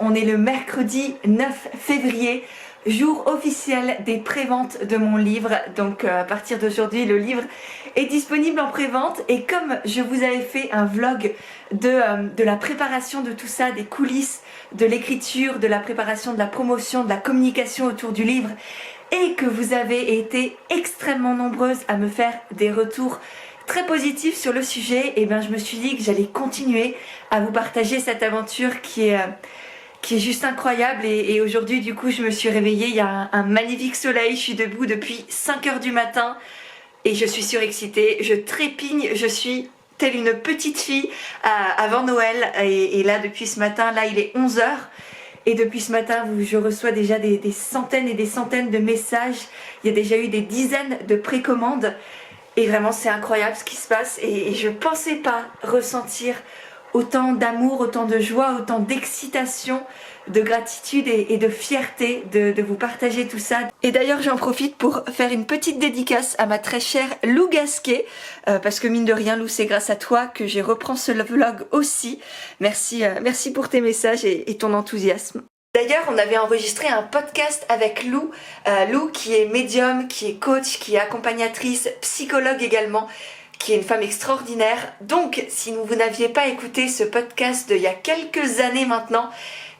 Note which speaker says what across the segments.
Speaker 1: on est le mercredi 9 février, jour officiel des préventes de mon livre. Donc à partir d'aujourd'hui, le livre est disponible en prévente. Et comme je vous avais fait un vlog de la préparation de tout ça, des coulisses, de l'écriture, de la préparation, de la promotion, de la communication autour du livre, et que vous avez été extrêmement nombreuses à me faire des retours très positifs sur le sujet, et bien je me suis dit que j'allais continuer à vous partager cette aventure qui est juste incroyable. Et aujourd'hui du coup je me suis réveillée, il y a un magnifique soleil, je suis debout depuis 5 h du matin et je suis surexcitée, je trépigne, je suis telle une petite fille avant Noël. Et là depuis ce matin, là il est 11 h. Et depuis ce matin, je reçois déjà des centaines et des centaines de messages. Il y a déjà eu des dizaines de précommandes. Et vraiment, c'est incroyable ce qui se passe. Et je ne pensais pas ressentir autant d'amour, autant de joie, autant d'excitation, de gratitude et de fierté de vous partager tout ça. Et d'ailleurs, j'en profite pour faire une petite dédicace à ma très chère Lou Gasquet, parce que mine de rien, Lou, c'est grâce à toi que j'ai repris ce vlog aussi. Merci pour tes messages et ton enthousiasme. D'ailleurs, on avait enregistré un podcast avec Lou, Lou qui est médium, qui est coach, qui est accompagnatrice, psychologue également, qui est une femme extraordinaire. Donc, si vous n'aviez pas écouté ce podcast d'il y a quelques années maintenant,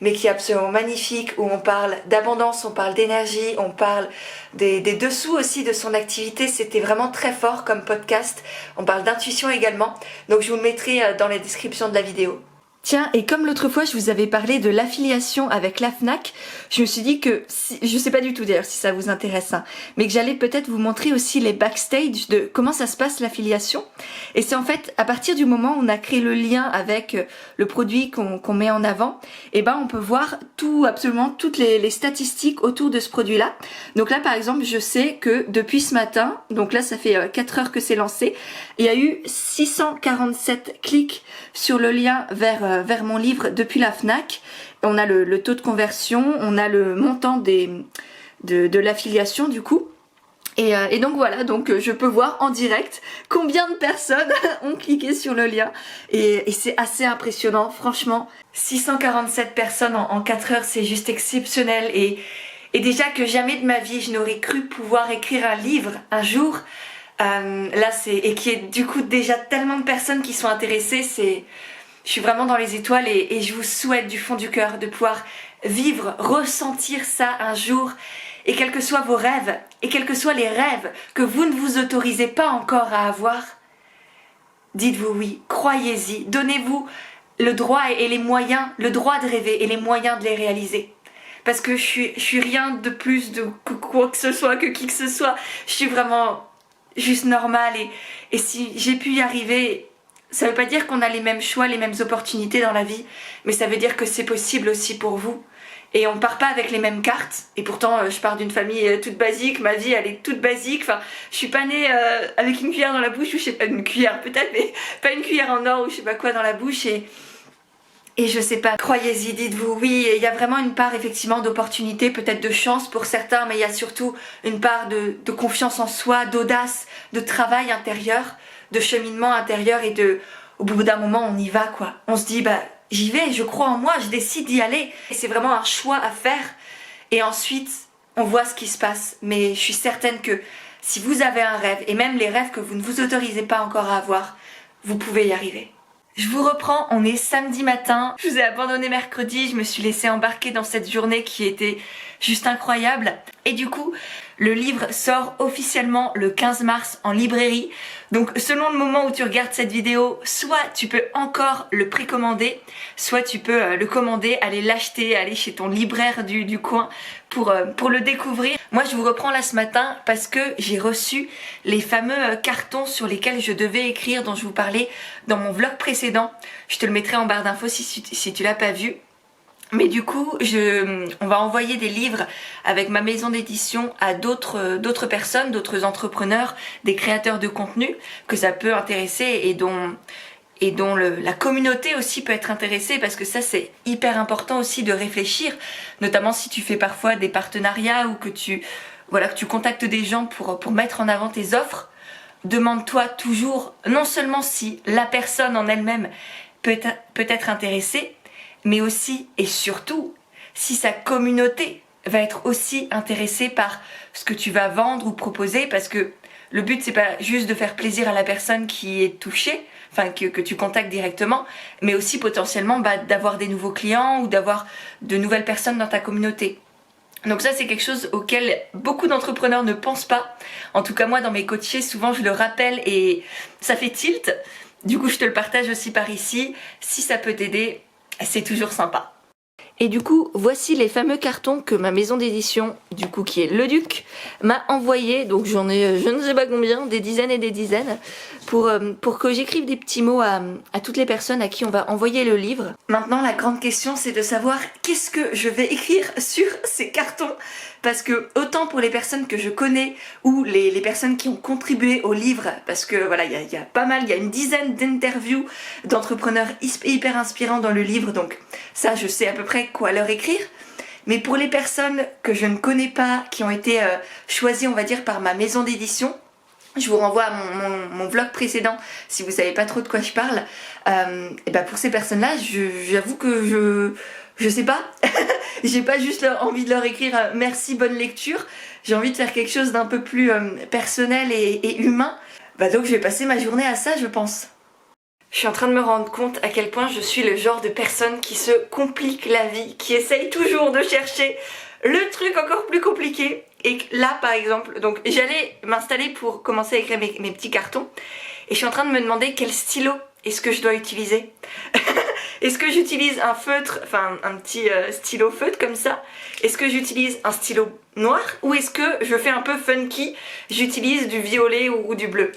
Speaker 1: mais qui est absolument magnifique, où on parle d'abondance, on parle d'énergie, on parle des dessous aussi de son activité, c'était vraiment très fort comme podcast. On parle d'intuition également, donc je vous le mettrai dans la description de la vidéo. Tiens, et comme l'autre fois je vous avais parlé de l'affiliation avec la Fnac, je me suis dit que, je sais pas du tout d'ailleurs si ça vous intéresse, hein, mais que j'allais peut-être vous montrer aussi les backstage de comment ça se passe l'affiliation. Et c'est en fait à partir du moment où on a créé le lien avec le produit qu'on met en avant, et ben on peut voir absolument toutes les statistiques autour de ce produit-là. Donc là par exemple, je sais que depuis ce matin, donc là ça fait 4 heures que c'est lancé, il y a eu 647 clics sur le lien vers mon livre depuis la Fnac. On a le taux de conversion, on a le montant de l'affiliation du coup. Et donc voilà, donc je peux voir en direct combien de personnes ont cliqué sur le lien. Et c'est assez impressionnant, franchement. 647 personnes en 4 heures, c'est juste exceptionnel. Et déjà que jamais de ma vie, je n'aurais cru pouvoir écrire un livre un jour. Là, et qui est du coup déjà tellement de personnes qui sont intéressées, je suis vraiment dans les étoiles et je vous souhaite du fond du cœur de pouvoir vivre, ressentir ça un jour. Et quels que soient vos rêves, et quels que soient les rêves que vous ne vous autorisez pas encore à avoir, dites-vous oui, croyez-y, donnez-vous le droit et les moyens, le droit de rêver et les moyens de les réaliser. Parce que je suis rien de plus de quoi que ce soit, que qui que ce soit. Je suis vraiment juste normale et si j'ai pu y arriver, ça veut pas dire qu'on a les mêmes choix, les mêmes opportunités dans la vie, mais ça veut dire que c'est possible aussi pour vous. Et on part pas avec les mêmes cartes, et pourtant je pars d'une famille toute basique, ma vie elle est toute basique, enfin je suis pas née avec une cuillère dans la bouche, ou je sais pas, une cuillère peut-être, mais pas une cuillère en or ou je sais pas quoi dans la bouche, et je sais pas, croyez-y, dites-vous oui. Il y a vraiment une part effectivement d'opportunité, peut-être de chance pour certains, mais il y a surtout une part de confiance en soi, d'audace, de travail intérieur, de cheminement intérieur, et au bout d'un moment on y va quoi. On se dit bah j'y vais, je crois en moi, je décide d'y aller. Et c'est vraiment un choix à faire. Et ensuite on voit ce qui se passe. Mais je suis certaine que si vous avez un rêve, et même les rêves que vous ne vous autorisez pas encore à avoir, vous pouvez y arriver. Je vous reprends, on est samedi matin, je vous ai abandonné mercredi, je me suis laissée embarquer dans cette journée qui était juste incroyable. Et du coup, le livre sort officiellement le 15 mars en librairie. Donc selon le moment où tu regardes cette vidéo, soit tu peux encore le précommander, soit tu peux le commander, aller l'acheter, aller chez ton libraire du coin pour le découvrir. Moi je vous reprends là ce matin parce que j'ai reçu les fameux cartons sur lesquels je devais écrire, dont je vous parlais dans mon vlog précédent. Je te le mettrai en barre d'infos si tu l'as pas vu. Mais du coup, on va envoyer des livres avec ma maison d'édition à d'autres personnes, d'autres entrepreneurs, des créateurs de contenu que ça peut intéresser et dont la communauté aussi peut être intéressée, parce que ça c'est hyper important aussi de réfléchir, notamment si tu fais parfois des partenariats ou que tu contactes des gens pour mettre en avant tes offres. Demande-toi toujours non seulement si la personne en elle-même peut être intéressée, mais aussi et surtout si sa communauté va être aussi intéressée par ce que tu vas vendre ou proposer, parce que le but c'est pas juste de faire plaisir à la personne qui est touchée, enfin que tu contactes directement, mais aussi potentiellement d'avoir des nouveaux clients ou d'avoir de nouvelles personnes dans ta communauté. Donc ça c'est quelque chose auquel beaucoup d'entrepreneurs ne pensent pas. En tout cas moi dans mes coachés souvent je le rappelle et ça fait tilt. Du coup je te le partage aussi par ici. Si ça peut t'aider, c'est toujours sympa. Et du coup, voici les fameux cartons que ma maison d'édition, du coup qui est Le Duc, m'a envoyé. Donc j'en ai je ne sais pas combien, des dizaines et des dizaines, pour que j'écrive des petits mots à toutes les personnes à qui on va envoyer le livre. Maintenant, la grande question, c'est de savoir qu'est-ce que je vais écrire sur ces cartons. Parce que autant pour les personnes que je connais ou les personnes qui ont contribué au livre, parce que voilà, il y a pas mal, il y a une dizaine d'interviews d'entrepreneurs hyper inspirants dans le livre, donc ça je sais à peu près quoi leur écrire. Mais pour les personnes que je ne connais pas, qui ont été choisies on va dire par ma maison d'édition, je vous renvoie à mon vlog précédent si vous savez pas trop de quoi je parle. Et ben pour ces personnes-là, j'avoue que je sais pas, j'ai pas juste envie de leur écrire merci, bonne lecture, j'ai envie de faire quelque chose d'un peu plus personnel et humain. Donc je vais passer ma journée à ça je pense. Je suis en train de me rendre compte à quel point je suis le genre de personne qui se complique la vie, qui essaye toujours de chercher le truc encore plus compliqué. Et là par exemple, donc j'allais m'installer pour commencer à écrire mes petits cartons et je suis en train de me demander quel stylo est-ce que je dois utiliser. Est-ce que j'utilise un feutre, enfin un petit stylo feutre comme ça? Est-ce que j'utilise un stylo noir ou est-ce que je fais un peu funky, j'utilise du violet ou du bleu?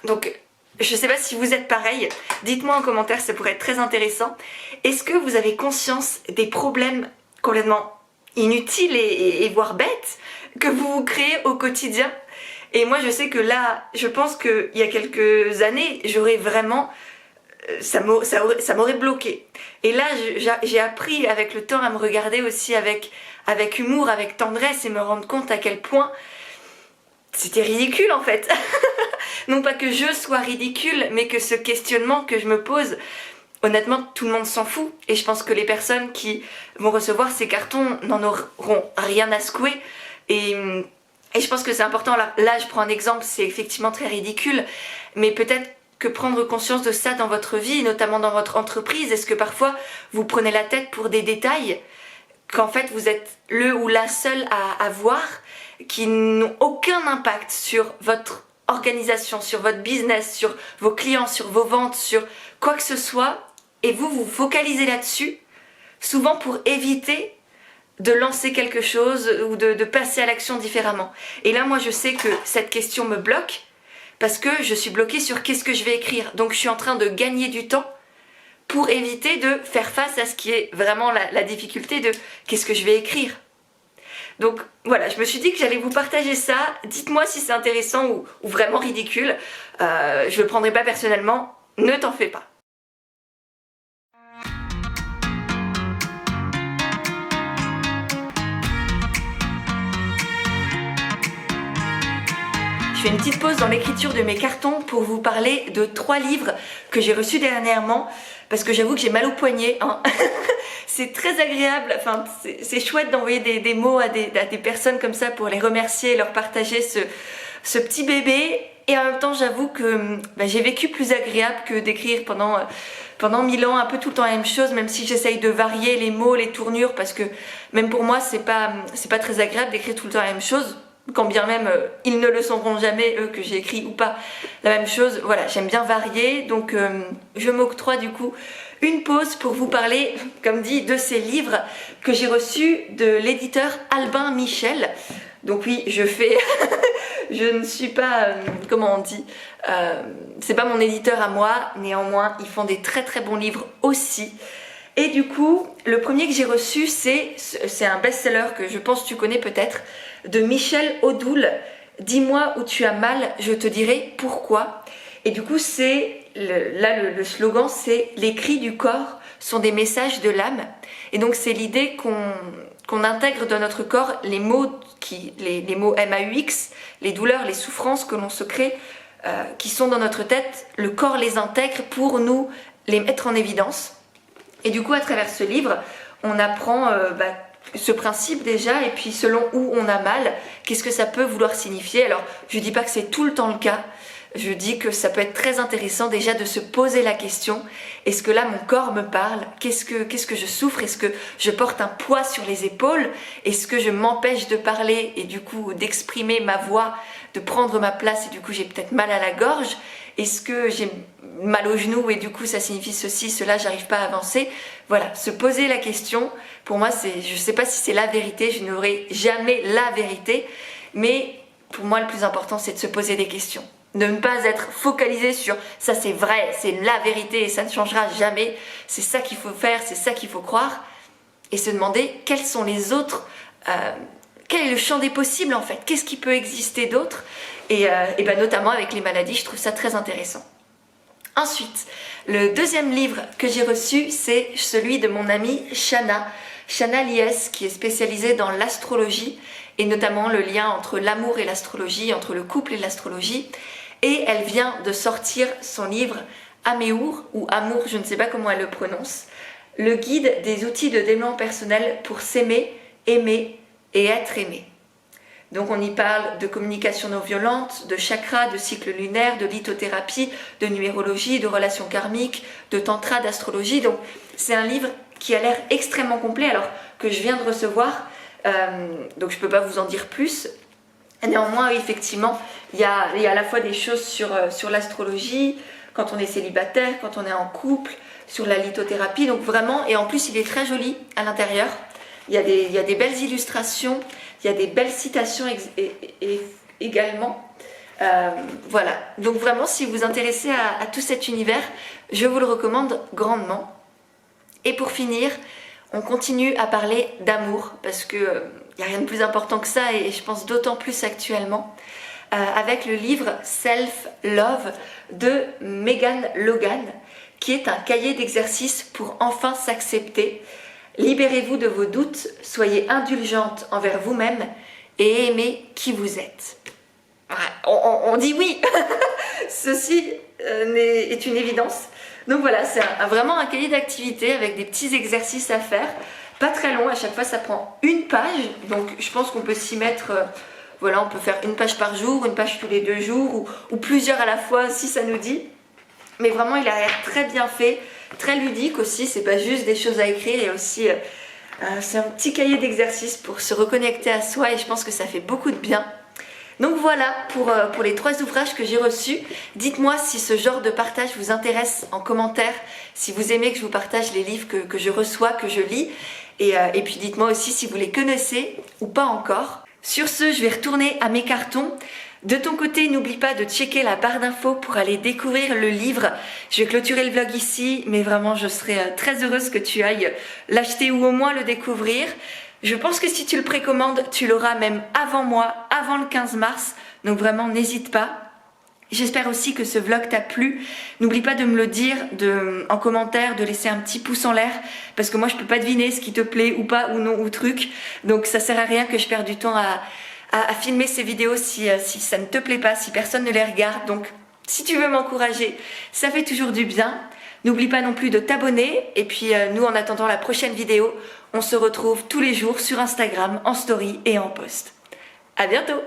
Speaker 1: Donc je sais pas si vous êtes pareil, dites-moi en commentaire, ça pourrait être très intéressant. Est-ce que vous avez conscience des problèmes complètement inutiles et voire bêtes que vous vous créez au quotidien? Et moi je sais que là, je pense qu'il y a quelques années, j'aurais vraiment... ça m'aurait bloqué. Et là j'ai appris avec le temps à me regarder aussi avec humour, avec tendresse et me rendre compte à quel point c'était ridicule en fait. Non pas que je sois ridicule, mais que ce questionnement que je me pose, honnêtement tout le monde s'en fout. Et je pense que les personnes qui vont recevoir ces cartons n'en auront rien à secouer. Et je pense que c'est important, là je prends un exemple, c'est effectivement très ridicule, mais peut-être que prendre conscience de ça dans votre vie, notamment dans votre entreprise, est-ce que parfois vous prenez la tête pour des détails qu'en fait vous êtes le ou la seule à voir, qui n'ont aucun impact sur votre organisation, sur votre business, sur vos clients, sur vos ventes, sur quoi que ce soit, et vous vous focalisez là-dessus, souvent pour éviter de lancer quelque chose ou de passer à l'action différemment. Et là moi je sais que cette question me bloque, parce que je suis bloquée sur qu'est-ce que je vais écrire. Donc je suis en train de gagner du temps pour éviter de faire face à ce qui est vraiment la difficulté de qu'est-ce que je vais écrire. Donc voilà, je me suis dit que j'allais vous partager ça. Dites-moi si c'est intéressant ou vraiment ridicule. Je le prendrai pas personnellement, ne t'en fais pas. Je fais une petite pause dans l'écriture de mes cartons pour vous parler de 3 livres que j'ai reçus dernièrement, parce que j'avoue que j'ai mal au poignet, hein. C'est très agréable, enfin c'est chouette d'envoyer des mots à des personnes comme ça pour les remercier et leur partager ce petit bébé. Et en même temps j'avoue que j'ai vécu plus agréable que d'écrire pendant 1000 ans un peu tout le temps la même chose, même si j'essaye de varier les mots, les tournures, parce que même pour moi c'est pas très agréable d'écrire tout le temps la même chose. Quand bien même ils ne le sauront jamais, eux, que j'ai écrit ou pas la même chose. Voilà, j'aime bien varier, donc je m'octroie du coup une pause pour vous parler, comme dit, de ces livres que j'ai reçus de l'éditeur Albin Michel. Donc oui, je fais... je ne suis pas... comment on dit c'est pas mon éditeur à moi, néanmoins ils font des très très bons livres aussi. Et du coup, le premier que j'ai reçu, c'est un best-seller que je pense que tu connais peut-être, de Michel Odoul. Dis-moi où tu as mal, je te dirai pourquoi. Et du coup, le slogan, c'est « Les cris du corps sont des messages de l'âme ». Et donc, c'est l'idée qu'on intègre dans notre corps les mots MAUX, les douleurs, les souffrances que l'on se crée, qui sont dans notre tête. Le corps les intègre pour nous les mettre en évidence. Et du coup, à travers ce livre, on apprend ce principe déjà, et puis selon où on a mal, qu'est-ce que ça peut vouloir signifier. Alors je dis pas que c'est tout le temps le cas, je dis que ça peut être très intéressant déjà de se poser la question, est-ce que là mon corps me parle, qu'est-ce que je souffre, est-ce que je porte un poids sur les épaules, est-ce que je m'empêche de parler et du coup d'exprimer ma voix, de prendre ma place et du coup j'ai peut-être mal à la gorge, est-ce que j'ai mal au genou et du coup ça signifie ceci, cela, j'arrive pas à avancer. Voilà, se poser la question, pour moi je sais pas si c'est la vérité, je n'aurai jamais la vérité, mais pour moi le plus important c'est de se poser des questions. De ne pas être focalisé sur ça c'est vrai, c'est la vérité et ça ne changera jamais, c'est ça qu'il faut faire, c'est ça qu'il faut croire, et se demander quels sont les autres, quel est le champ des possibles en fait, qu'est-ce qui peut exister d'autre, et notamment avec les maladies, je trouve ça très intéressant. Ensuite, le deuxième livre que j'ai reçu, c'est celui de mon amie Shana Lies, qui est spécialisée dans l'astrologie, et notamment le lien entre l'amour et l'astrologie, entre le couple et l'astrologie. Et elle vient de sortir son livre Améour, ou Amour, je ne sais pas comment elle le prononce, le guide des outils de développement personnel pour s'aimer, aimer et être aimé. Donc on y parle de communication non violente, de chakras, de cycle lunaire, de lithothérapie, de numérologie, de relations karmiques, de tantra, d'astrologie. Donc c'est un livre qui a l'air extrêmement complet, alors que je viens de recevoir, donc je ne peux pas vous en dire plus. Néanmoins, effectivement, il y a à la fois des choses sur l'astrologie, quand on est célibataire, quand on est en couple, sur la lithothérapie, donc vraiment, et en plus il est très joli à l'intérieur. Il y a des belles illustrations, il y a des belles citations également. Voilà, donc vraiment si vous vous intéressez à tout cet univers, je vous le recommande grandement. Et pour finir, on continue à parler d'amour, parce que il n'y a rien de plus important que ça, et je pense d'autant plus actuellement, avec le livre Self Love de Megan Logan, qui est un cahier d'exercices pour enfin s'accepter. Libérez-vous de vos doutes, soyez indulgente envers vous-même et aimez qui vous êtes. On dit oui. Ceci est une évidence. Donc voilà, c'est vraiment un cahier d'activités avec des petits exercices à faire. Pas très long, à chaque fois ça prend une page. Donc je pense qu'on peut s'y mettre, voilà, on peut faire une page par jour, une page tous les 2 jours ou plusieurs à la fois si ça nous dit. Mais vraiment il a l'air très bien fait, très ludique aussi, c'est pas juste des choses à écrire, il y a aussi c'est un petit cahier d'exercices pour se reconnecter à soi et je pense que ça fait beaucoup de bien. Donc voilà pour les 3 ouvrages que j'ai reçus. Dites-moi si ce genre de partage vous intéresse en commentaire, si vous aimez que je vous partage les livres que je reçois, que je lis, et puis dites-moi aussi si vous les connaissez ou pas encore. Sur ce, je vais retourner à mes cartons. De ton côté, n'oublie pas de checker la barre d'infos pour aller découvrir le livre. Je vais clôturer le vlog ici, mais vraiment je serai très heureuse que tu ailles l'acheter ou au moins le découvrir. Je pense que si tu le précommandes, tu l'auras même avant moi, avant le 15 mars, donc vraiment n'hésite pas. J'espère aussi que ce vlog t'a plu. N'oublie pas de me le dire en commentaire, de laisser un petit pouce en l'air, parce que moi je peux pas deviner ce qui te plaît ou pas, ou non, ou truc. Donc ça sert à rien que je perde du temps à filmer ces vidéos si ça ne te plaît pas, si personne ne les regarde. Donc si tu veux m'encourager, ça fait toujours du bien. N'oublie pas non plus de t'abonner. Et puis nous, en attendant la prochaine vidéo, on se retrouve tous les jours sur Instagram, en story et en post. À bientôt!